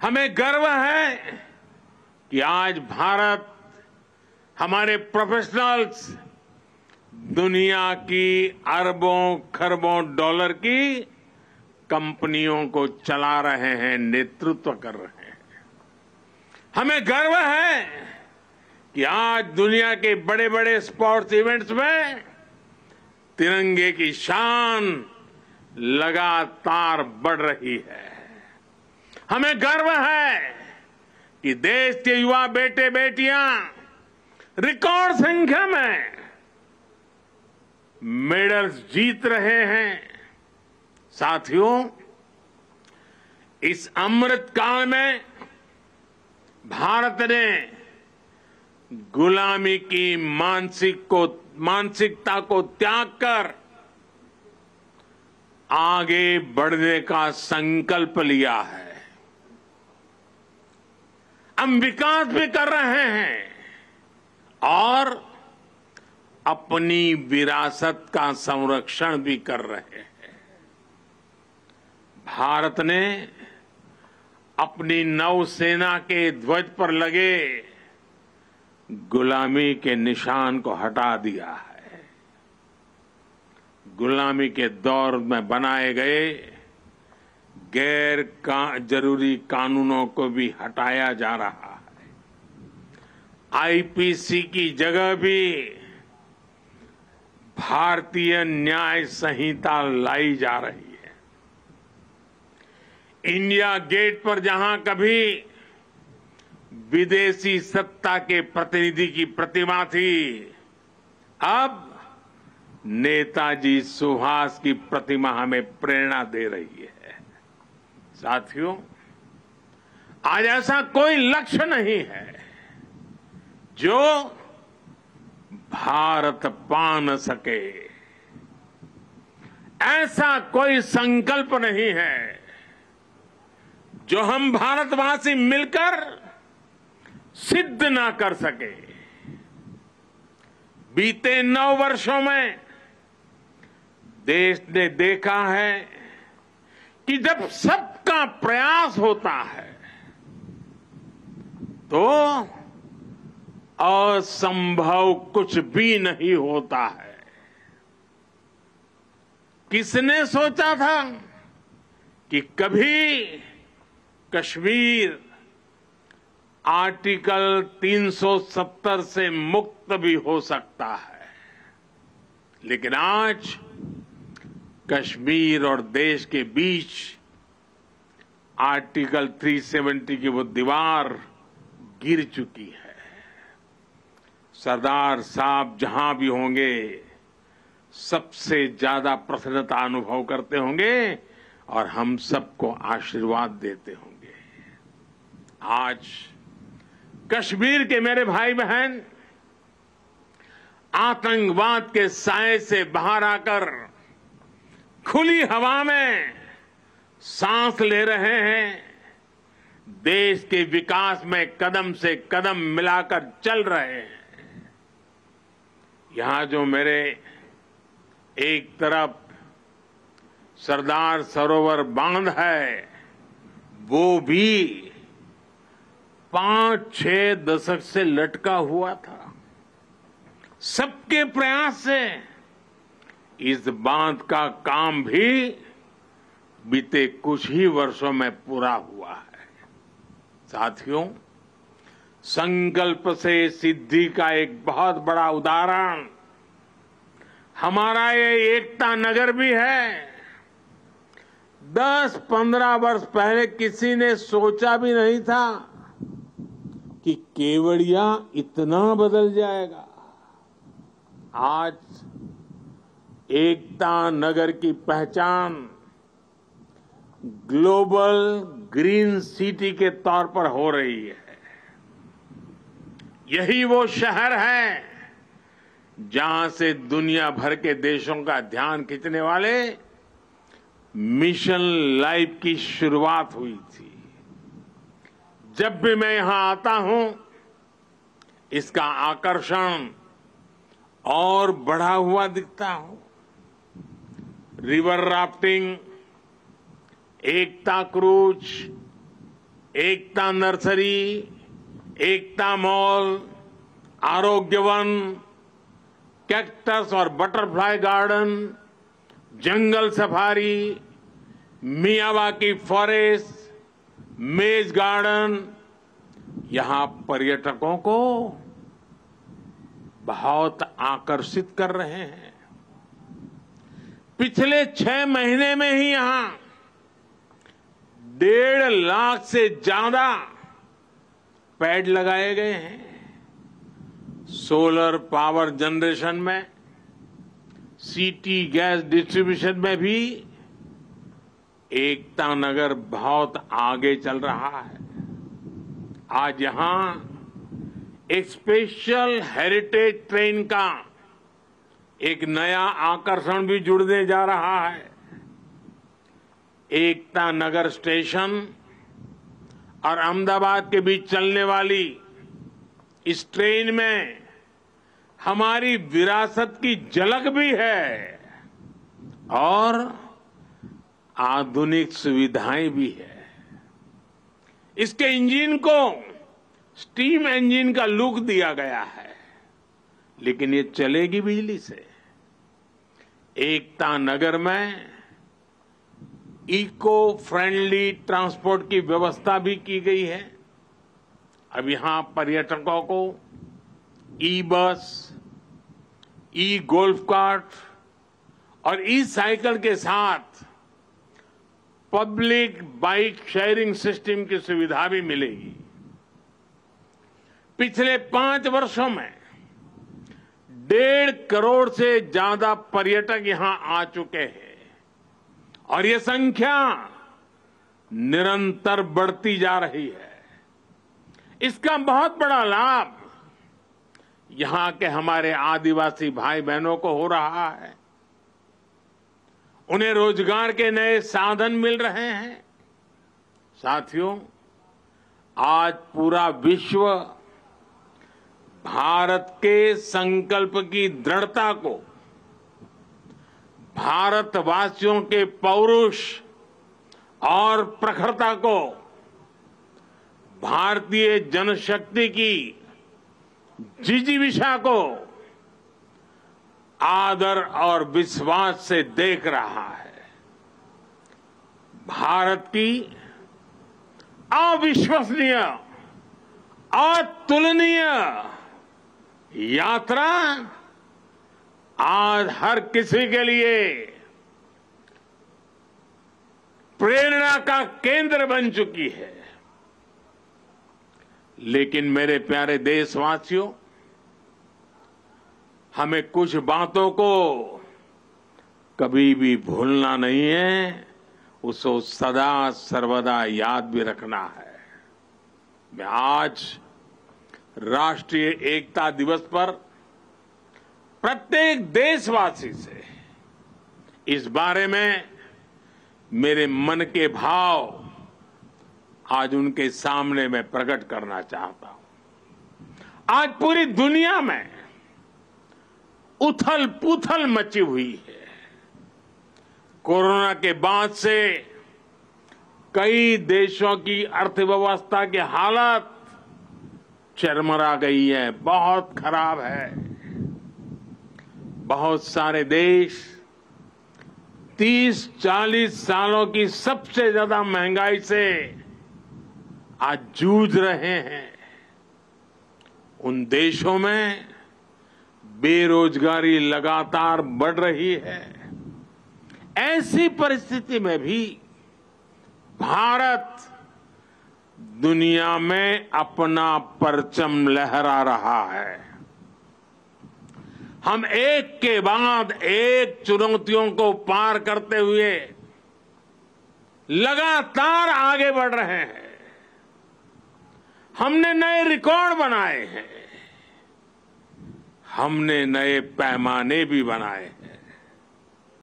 हमें गर्व है कि आज भारत हमारे प्रोफेशनल्स दुनिया की अरबों खरबों डॉलर की कंपनियों को चला रहे हैं, नेतृत्व कर रहे हैं। हमें गर्व है कि आज दुनिया के बड़े बड़े स्पोर्ट्स इवेंट्स में तिरंगे की शान लगातार बढ़ रही है। हमें गर्व है कि देश के युवा बेटे बेटियां रिकॉर्ड संख्या में मेडल्स जीत रहे हैं। साथियों, इस अमृत काल में भारत ने गुलामी की मानसिकता को त्याग कर आगे बढ़ने का संकल्प लिया है। हम विकास भी कर रहे हैं और अपनी विरासत का संरक्षण भी कर रहे हैं। भारत ने अपनी नौसेना के ध्वज पर लगे गुलामी के निशान को हटा दिया है। गुलामी के दौर में बनाए गए जरूरी कानूनों को भी हटाया जा रहा है। आईपीसी की जगह भी भारतीय न्याय संहिता लाई जा रही है। इंडिया गेट पर जहां कभी विदेशी सत्ता के प्रतिनिधि की प्रतिमा थी, अब नेताजी सुभाष की प्रतिमा हमें प्रेरणा दे रही है। साथियों, आज ऐसा कोई लक्ष्य नहीं है जो भारत पा न सके, ऐसा कोई संकल्प नहीं है जो हम भारतवासी मिलकर सिद्ध ना कर सके। बीते 9 वर्षों में देश ने देखा है कि जब सबका प्रयास होता है तो असंभव कुछ भी नहीं होता है। किसने सोचा था कि कभी कश्मीर आर्टिकल 370 से मुक्त भी हो सकता है, लेकिन आज कश्मीर और देश के बीच आर्टिकल 370 की वो दीवार गिर चुकी है। सरदार साहब जहां भी होंगे सबसे ज्यादा प्रसन्नता अनुभव करते होंगे और हम सबको आशीर्वाद देते होंगे। आज कश्मीर के मेरे भाई बहन आतंकवाद के साए से बाहर आकर खुली हवा में सांस ले रहे हैं, देश के विकास में कदम से कदम मिलाकर चल रहे हैं। यहां जो मेरे एक तरफ सरदार सरोवर बांध है, वो भी 5-6 दशक से लटका हुआ था। सबके प्रयास से इस बांध का काम भी बीते कुछ ही वर्षों में पूरा हुआ है। साथियों, संकल्प से सिद्धि का एक बहुत बड़ा उदाहरण हमारा ये एकता नगर भी है। 10-15 वर्ष पहले किसी ने सोचा भी नहीं था कि केवड़िया इतना बदल जाएगा। आज एकता नगर की पहचान ग्लोबल ग्रीन सिटी के तौर पर हो रही है। यही वो शहर है जहां से दुनिया भर के देशों का ध्यान खींचने वाले मिशन लाइफ की शुरुआत हुई थी। जब भी मैं यहां आता हूं, इसका आकर्षण और बढ़ा हुआ दिखता हूं। रिवर राफ्टिंग, एकता क्रूज, एकता नर्सरी, एकता मॉल, आरोग्य वन, कैक्टस और बटरफ्लाई गार्डन, जंगल सफारी, मियावाकी फॉरेस्ट, मेज गार्डन, यहां पर्यटकों को बहुत आकर्षित कर रहे हैं। पिछले 6 महीने में ही यहां 1.5 लाख से ज्यादा पेड़ लगाए गए हैं। सोलर पावर जनरेशन में, सिटी गैस डिस्ट्रीब्यूशन में भी एकता नगर बहुत आगे चल रहा है। आज यहां एक स्पेशल हेरिटेज ट्रेन का एक नया आकर्षण भी जुड़ने जा रहा है। एकता नगर स्टेशन और अहमदाबाद के बीच चलने वाली इस ट्रेन में हमारी विरासत की झलक भी है और आधुनिक सुविधाएं भी है। इसके इंजन को स्टीम इंजन का लुक दिया गया है, लेकिन ये चलेगी बिजली से। एकता नगर में इको फ्रेंडली ट्रांसपोर्ट की व्यवस्था भी की गई है। अब यहां पर्यटकों को ई बस, ई गोल्फ कार्ट और ई साइकिल के साथ पब्लिक बाइक शेयरिंग सिस्टम की सुविधा भी मिलेगी। पिछले 5 वर्षों में 1.5 करोड़ से ज्यादा पर्यटक यहां आ चुके हैं और ये संख्या निरंतर बढ़ती जा रही है। इसका बहुत बड़ा लाभ यहां के हमारे आदिवासी भाई बहनों को हो रहा है। उन्हें रोजगार के नए साधन मिल रहे हैं। साथियों, आज पूरा विश्व भारत के संकल्प की दृढ़ता को, भारतवासियों के पौरुष और प्रखरता को, भारतीय जनशक्ति की जिजीविषा को आदर और विश्वास से देख रहा है। भारत की अविश्वसनीय, अतुलनीय यात्रा आज हर किसी के लिए प्रेरणा का केंद्र बन चुकी है। लेकिन मेरे प्यारे देशवासियों, हमें कुछ बातों को कभी भी भूलना नहीं है, उसको सदा सर्वदा याद भी रखना है। मैं आज राष्ट्रीय एकता दिवस पर प्रत्येक देशवासी से इस बारे में मेरे मन के भाव आज उनके सामने मैं प्रकट करना चाहता हूं। आज पूरी दुनिया में उथल पुथल मची हुई है। कोरोना के बाद से कई देशों की अर्थव्यवस्था की हालत चरमरा गई है, बहुत खराब है। बहुत सारे देश 30-40 सालों की सबसे ज्यादा महंगाई से आज जूझ रहे हैं। उन देशों में बेरोजगारी लगातार बढ़ रही है। ऐसी परिस्थिति में भी भारत दुनिया में अपना परचम लहरा रहा है। हम एक के बाद एक चुनौतियों को पार करते हुए लगातार आगे बढ़ रहे हैं। हमने नए रिकॉर्ड बनाए हैं, हमने नए पैमाने भी बनाए हैं।